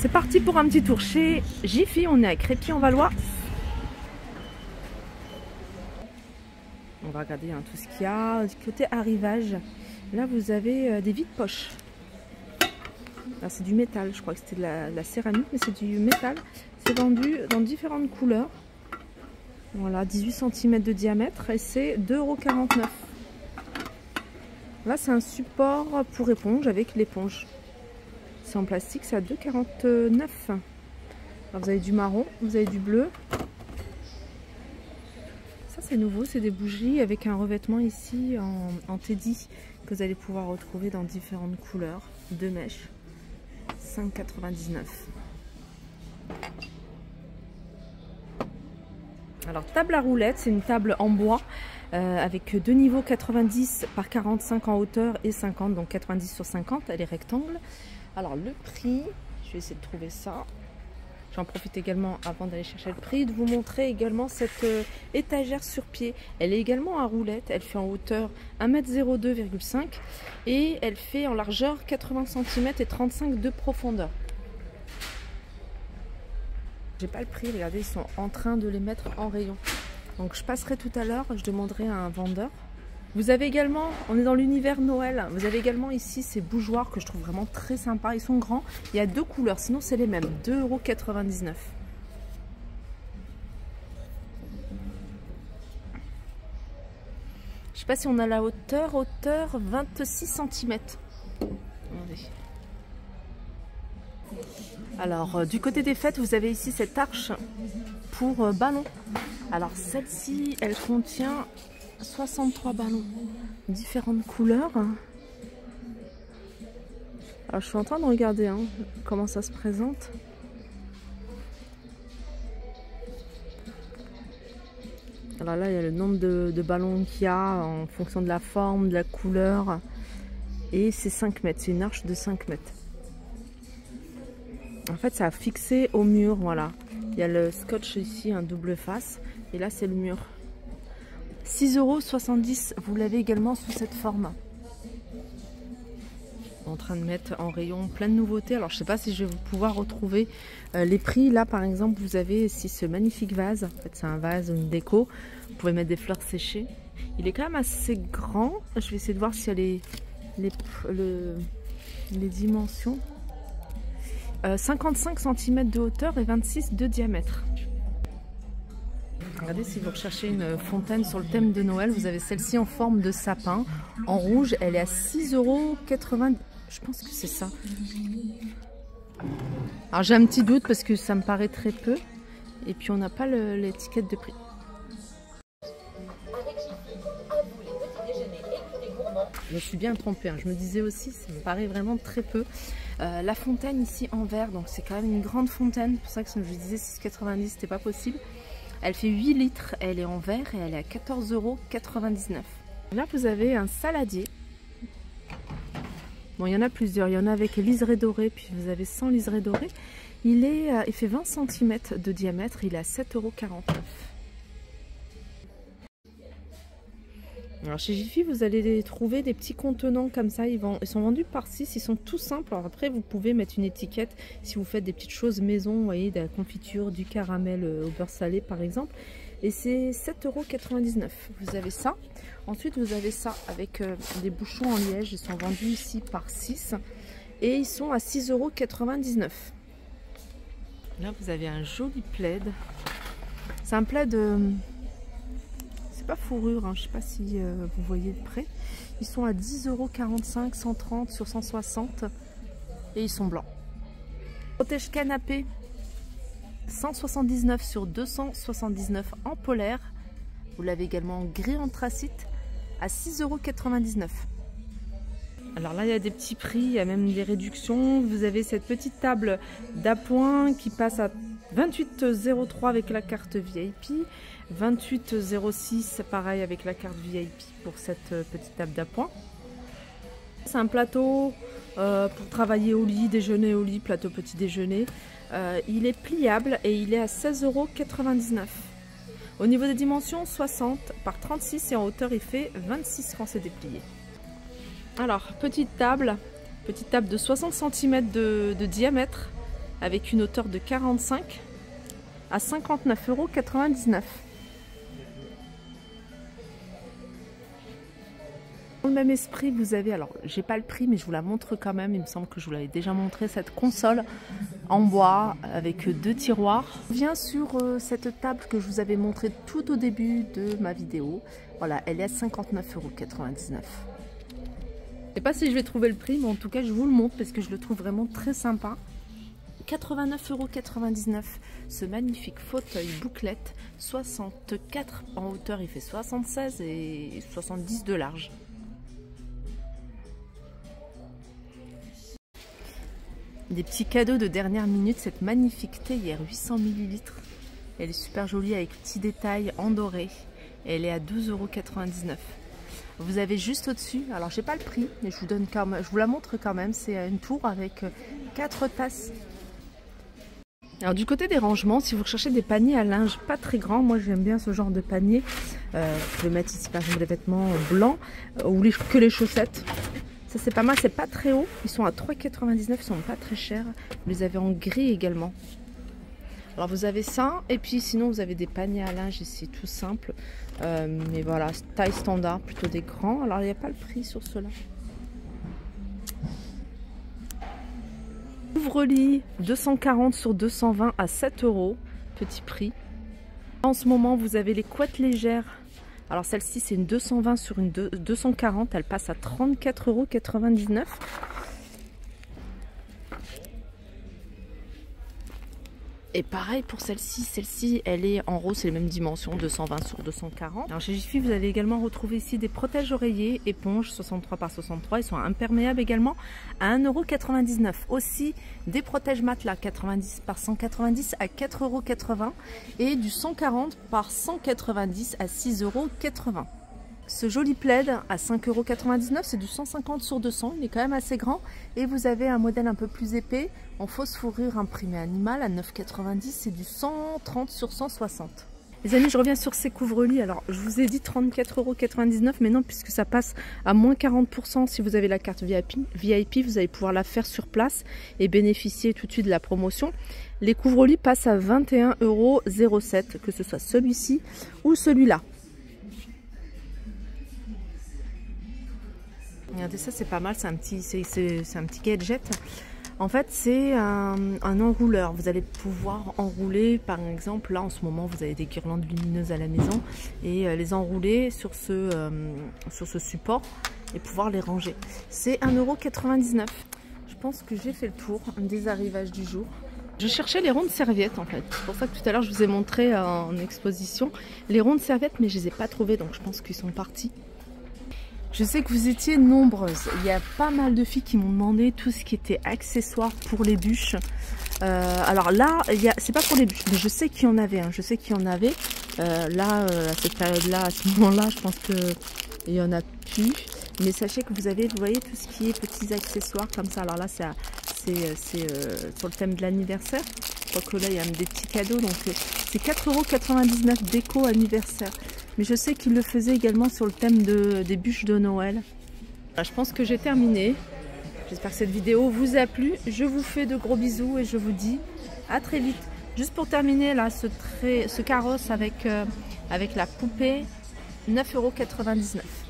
C'est parti pour un petit tour chez Jiffy, on est à Crépy-en-Valois. On va regarder tout ce qu'il y a. Du côté arrivage, là vous avez des vides-poches. C'est du métal, je crois que c'était de la céramique, mais c'est du métal. C'est vendu dans différentes couleurs. Voilà, 18 cm de diamètre et c'est 2,49 €. Là, c'est un support pour éponge avec l'éponge. C'est en plastique, c'est à 2,49 €. Vous avez du marron, vous avez du bleu. Ça, c'est nouveau, c'est des bougies avec un revêtement ici en teddy que vous allez pouvoir retrouver dans différentes couleurs. 2 mèches, 5,99 €. Alors, table à roulettes, c'est une table en bois avec 2 niveaux 90 par 45 en hauteur et 50, donc 90 sur 50, elle est rectangle. Alors, le prix, je vais essayer de trouver ça. J'en profite également avant d'aller chercher le prix, de vous montrer également cette étagère sur pied. Elle est également à roulettes, elle fait en hauteur 1,02 m et elle fait en largeur 80 cm et 35 de profondeur. J'ai pas le prix, regardez, ils sont en train de les mettre en rayon. Donc je passerai tout à l'heure, je demanderai à un vendeur. Vous avez également, on est dans l'univers Noël, vous avez également ici ces bougeoirs que je trouve vraiment très sympas. Ils sont grands, il y a 2 couleurs, sinon c'est les mêmes, 2,99 €. Je sais pas si on a la hauteur 26 cm. Attendez. Alors, du côté des fêtes, vous avez ici cette arche pour ballons. Alors, celle-ci, elle contient 63 ballons, différentes couleurs. Alors, je suis en train de regarder comment ça se présente. Alors là, il y a le nombre de ballons qu'il y a en fonction de la forme, de la couleur. Et c'est 5 mètres, c'est une arche de 5 mètres. En fait, ça a fixé au mur, voilà. Il y a le scotch ici, un double face. Et là, c'est le mur. 6,70 €, vous l'avez également sous cette forme. En train de mettre en rayon plein de nouveautés. Alors, je ne sais pas si je vais pouvoir retrouver les prix. Là, par exemple, vous avez ici ce magnifique vase. En fait, c'est un vase, une déco. Vous pouvez mettre des fleurs séchées. Il est quand même assez grand. Je vais essayer de voir s'il y a les dimensions. 55 cm de hauteur et 26 de diamètre. Regardez, si vous recherchez une fontaine sur le thème de Noël, vous avez celle-ci en forme de sapin, en rouge. Elle est à 6,90 €. Je pense que c'est ça. Alors j'ai un petit doute parce que ça me paraît très peu. Et puis on n'a pas l'étiquette de prix. Je me suis bien trompée, je me disais aussi, ça me paraît vraiment très peu. La fontaine ici en verre, donc c'est quand même une grande fontaine. C'est pour ça que je disais 6,90 €, c'était pas possible. Elle fait 8 litres, elle est en verre et elle est à 14,99 €. Là vous avez un saladier. Bon, il y en a plusieurs, il y en a avec liseré doré, puis vous avez sans liseré doré. Il fait 20 cm de diamètre, il est à 7,49 €. Alors chez Jiffy, vous allez trouver des petits contenants comme ça, ils sont vendus par 6, ils sont tout simples. Alors après, vous pouvez mettre une étiquette si vous faites des petites choses maison, vous voyez, de la confiture, du caramel au beurre salé par exemple. Et c'est 7,99 €. Vous avez ça. Ensuite, vous avez ça avec des bouchons en liège, ils sont vendus ici par 6 et ils sont à 6,99 €. Là, vous avez un joli plaid. C'est un plaid... c'est pas fourrure, je sais pas si vous voyez de près. Ils sont à 10,45 €, 130 sur 160 et ils sont blancs. Protège canapé, 179 sur 279 en polaire. Vous l'avez également en gris anthracite à 6,99 €. Alors là, il y a des petits prix, il y a même des réductions. Vous avez cette petite table d'appoint qui passe à 28,03 € avec la carte VIP, 28,06 € pareil avec la carte VIP pour cette petite table d'appoint. C'est un plateau pour travailler au lit, déjeuner au lit, plateau petit déjeuner. Il est pliable et il est à 16,99 €. Au niveau des dimensions, 60 par 36 et en hauteur il fait 26 quand c'est déplié. Alors, petite table de 60 cm de diamètre avec une hauteur de 45 à 59,99 €. Dans le même esprit, vous avez, alors j'ai pas le prix mais je vous la montre quand même, il me semble que je vous l'avais déjà montré, cette console en bois avec 2 tiroirs. Je viens sur cette table que je vous avais montré tout au début de ma vidéo. Voilà, elle est à 59,99 €. Je sais pas si je vais trouver le prix, mais en tout cas je vous le montre parce que je le trouve vraiment très sympa. 89,99 €, ce magnifique fauteuil bouclette, 64 en hauteur, il fait 76 et 70 de large. Des petits cadeaux de dernière minute, cette magnifique théière 800 ml. Elle est super jolie avec petits détails en doré. Elle est à 12,99 €. Vous avez juste au-dessus, alors j'ai pas le prix, mais je vous la montre quand même. C'est une tour avec 4 tasses. Alors du côté des rangements, si vous recherchez des paniers à linge pas très grands, moi j'aime bien ce genre de panier. Vous pouvez mettre ici par exemple des vêtements blancs ou que les chaussettes. Ça c'est pas mal, c'est pas très haut, ils sont à 3,99 €, ils sont pas très chers. Vous les avez en gris également. Alors vous avez ça, et puis sinon vous avez des paniers à linge ici, tout simple. Mais voilà, taille standard, plutôt des grands. Alors il n'y a pas le prix sur cela. Couvre-lit 240 sur 220 à 7 €, petit prix. En ce moment vous avez les couettes légères. Alors celle-ci c'est une 220 sur une 240, elle passe à 34,99 €. Et pareil pour celle-ci elle est en rose, c'est les mêmes dimensions, 220 sur 240. Alors chez Jiffy, vous allez également retrouver ici des protège-oreillers, éponges 63 par 63, ils sont imperméables également à 1,99 €. Aussi des protège-matelas 90 par 190 à 4,80 € et du 140 par 190 à 6,80 €. Ce joli plaid à 5,99 €, c'est du 150 sur 200, il est quand même assez grand. Et vous avez un modèle un peu plus épais en fausse fourrure imprimée animale à 9,90 €, c'est du 130 sur 160. Les amis, je reviens sur ces couvre-lits. Alors, je vous ai dit 34,99 €, mais non, puisque ça passe à moins 40% si vous avez la carte VIP, vous allez pouvoir la faire sur place et bénéficier tout de suite de la promotion. Les couvre-lits passent à 21,07 €, que ce soit celui-ci ou celui-là. Regardez ça, c'est pas mal, c'est un petit gadget. En fait, c'est un enrouleur. Vous allez pouvoir enrouler, par exemple, là en ce moment, vous avez des guirlandes lumineuses à la maison et les enrouler sur ce support et pouvoir les ranger. C'est 1,99 €. Je pense que j'ai fait le tour des arrivages du jour. Je cherchais les rondes serviettes en fait. C'est pour ça que tout à l'heure je vous ai montré en exposition les rondes serviettes, mais je les ai pas trouvées, donc je pense qu'ils sont partis. Je sais que vous étiez nombreuses. Il y a pas mal de filles qui m'ont demandé tout ce qui était accessoires pour les bûches. Alors là, c'est pas pour les bûches, mais je sais qu'il y en avait. Je sais qu'il y en avait. Là, à cette période-là, à ce moment-là, je pense qu'il y en a plus. Mais sachez que vous avez, vous voyez, tout ce qui est petits accessoires comme ça. Alors là, c'est sur le thème de l'anniversaire. Je crois que là, il y a des petits cadeaux. Donc, c'est 4,99 € déco anniversaire. Mais je sais qu'il le faisait également sur le thème des bûches de Noël. Voilà, je pense que j'ai terminé. J'espère que cette vidéo vous a plu. Je vous fais de gros bisous et je vous dis à très vite. Juste pour terminer, là, ce carrosse avec la poupée, 9,99 €.